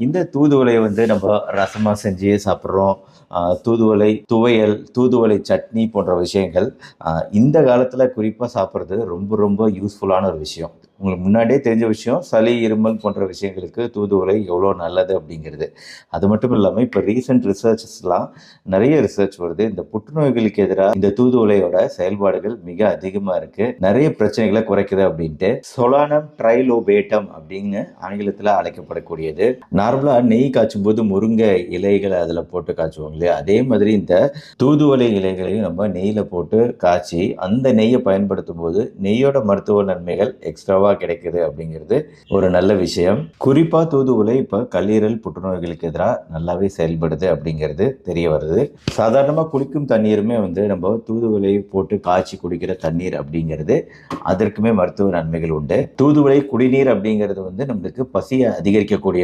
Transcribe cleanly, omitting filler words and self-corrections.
இந்த தூதுவளைய நம்ம ரசமா செஞ்சு சாப்பிடுறோம். தூதுவளை துவையல், தூதுவளை சட்னி போன்ற விஷயங்கள் இந்த காலத்துல குறிப்பா சாப்பிடுறது ரொம்ப ரொம்ப யூஸ்ஃபுல்லான ஒரு விஷயம். உங்களுக்கு முன்னாடியே தெரிஞ்ச விஷயம், சளி, இருமல் போன்ற விஷயங்களுக்கு தூதுவளை எவ்வளோ நல்லது அப்படிங்கிறது. அது மட்டும் இல்லாம இப்ப ரீசென்ட் ரிசர்ச்சஸ்லாம் நெறைய ரிசர்ச் வருது. இந்த புற்றுநோய்களுக்கு எதிரா இந்த தூதுவளையோட செயல்பாடுகள் மிக அதிகமா இருக்கு. நெறைய பிரச்சனைகள குறைக்குது அப்படின்ட்டு. சொலானம் ட்ரைலோபேட்டம் அப்படின்னு ஆங்கிலத்துல அழைக்கப்படக்கூடியது. நார்மலா நெய் காய்ச்சும்போது முருங்கை இலைகளை அதுல போட்டு காய்ச்சுவாங்க இல்லையா? அதே மாதிரி இந்த தூதுவளை இலைகளையும் நம்ம நெய்யில போட்டு காய்ச்சி அந்த நெய்யை பயன்படுத்தும் போது நெய்யோட மருத்துவ நன்மைகள் எக்ஸ்ட்ராவா கிடைக்குது அப்படிங்கிறது ஒரு நல்ல விஷயம். குறிப்பா தூதுவளை இப்ப கல்லீரல் புற்றுநோய்களுக்கு எதிராக நல்லாவே செயல்படுது அப்படிங்கிறது தெரிய வருது. சாதாரணமா குளிக்கும் தண்ணீருமே நம்ம தூதுவளை போட்டு காய்ச்சி குடிக்கிற தண்ணீர் அப்படிங்கிறது அதற்குமே மருத்துவ நன்மைகள் உண்டு. தூதுவளை குடிநீர் அப்படிங்கிறது நம்மளுக்கு பசியை அதிகரிக்கக்கூடிய